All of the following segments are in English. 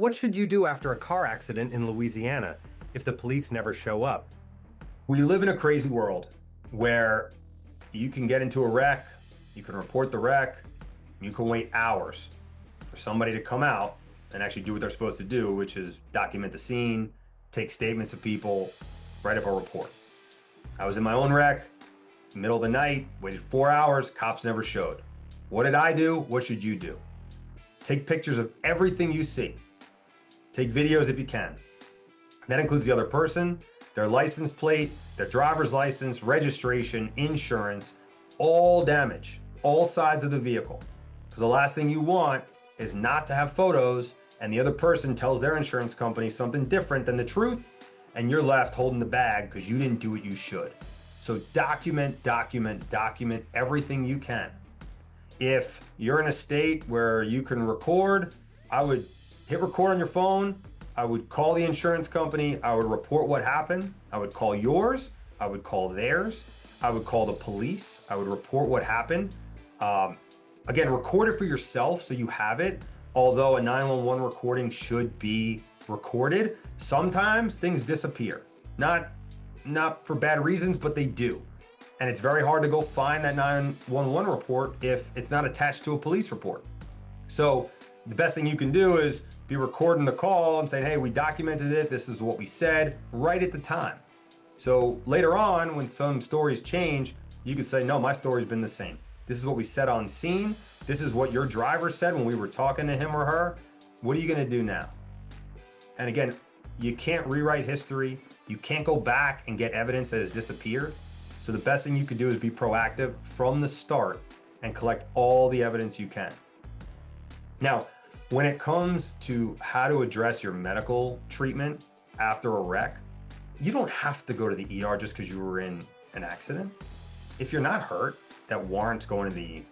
What should you do after a car accident in Louisiana if the police never show up? We live in a crazy world where you can get into a wreck, you can report the wreck, you can wait hours for somebody to come out and actually do what they're supposed to do, which is document the scene, take statements of people, write up a report. I was in my own wreck, middle of the night, waited 4 hours, cops never showed. What did I do? What should you do? Take pictures of everything you see. Take videos if you can. That includes the other person, their license plate, their driver's license, registration, insurance, all damage, all sides of the vehicle. Because the last thing you want is not to have photos and the other person tells their insurance company something different than the truth, and you're left holding the bag because you didn't do what you should. So document everything you can. If you're in a state where you can record, I would hit record on your phone. I would call the insurance company. I would report what happened. I would call yours. I would call theirs. I would call the police. I would report what happened. Again, record it for yourself so you have it. Although a 911 recording should be recorded, sometimes things disappear. Not for bad reasons, but they do. And it's very hard to go find that 911 report if it's not attached to a police report. So the best thing you can do is be recording the call and saying, hey, we documented it. This is what we said right at the time. So later on, when some stories change, you could say, no, my story's been the same. This is what we said on scene. This is what your driver said when we were talking to him or her. What are you gonna do now? And again, you can't rewrite history. You can't go back and get evidence that has disappeared. So the best thing you could do is be proactive from the start and collect all the evidence you can. Now, when it comes to how to address your medical treatment after a wreck, you don't have to go to the ER just because you were in an accident. If you're not hurt, that warrants going to the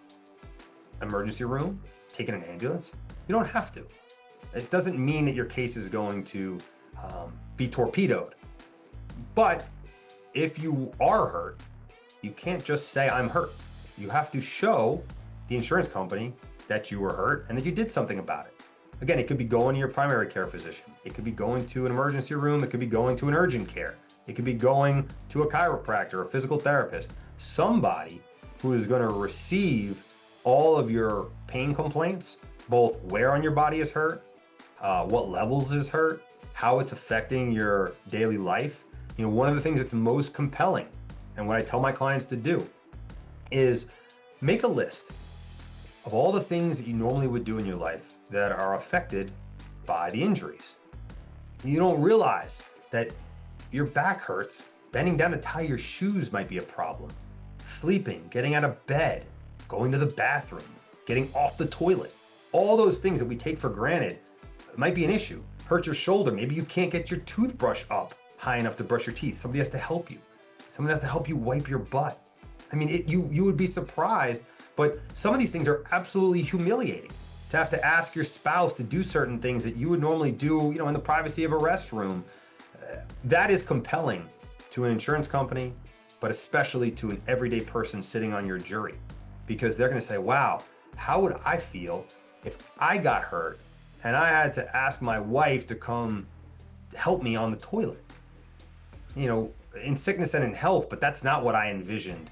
emergency room, taking an ambulance, you don't have to. It doesn't mean that your case is going to be torpedoed. But if you are hurt, you can't just say, I'm hurt. You have to show the insurance company that you were hurt and that you did something about it. Again, it could be going to your primary care physician. It could be going to an emergency room. It could be going to an urgent care. It could be going to a chiropractor, a physical therapist, somebody who is going to receive all of your pain complaints, both where on your body is hurt, what levels is hurt, how it's affecting your daily life. You know, one of the things that's most compelling, and what I tell my clients to do, is make a list of all the things that you normally would do in your life that are affected by the injuries. You don't realize that your back hurts, bending down to tie your shoes might be a problem. Sleeping, getting out of bed, going to the bathroom, getting off the toilet. All those things that we take for granted might be an issue. Hurt your shoulder, maybe you can't get your toothbrush up high enough to brush your teeth. Somebody has to help you. Someone has to help you wipe your butt. I mean, you would be surprised, but some of these things are absolutely humiliating. To have to ask your spouse to do certain things that you would normally do, in the privacy of a restroom, that is compelling to an insurance company, but especially to an everyday person sitting on your jury, because they're going to say, wow, how would I feel if I got hurt and I had to ask my wife to come help me on the toilet? In sickness and in health, but that's not what I envisioned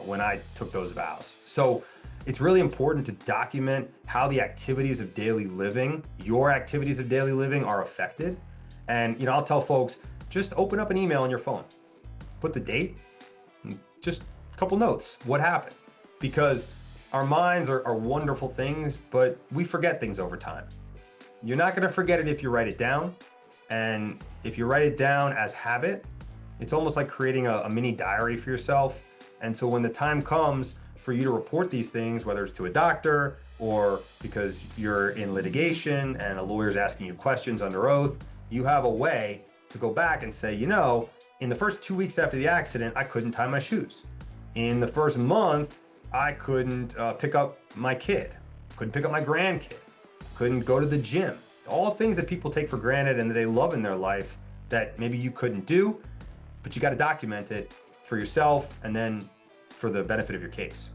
when I took those vows. So it's really important to document how the activities of daily living, your activities of daily living, are affected. And I'll tell folks, just open up an email on your phone, put the date, and just a couple notes, what happened? Because our minds are wonderful things, but we forget things over time. You're not gonna forget it if you write it down. And if you write it down as habit, it's almost like creating a mini diary for yourself. And so when the time comes for you to report these things, whether it's to a doctor or because you're in litigation and a lawyer's asking you questions under oath, you have a way to go back and say, in the first 2 weeks after the accident, I couldn't tie my shoes. In the first month, I couldn't pick up my kid, couldn't pick up my grandkid, couldn't go to the gym. All things that people take for granted and that they love in their life that maybe you couldn't do, but you got to document it for yourself and then for the benefit of your case.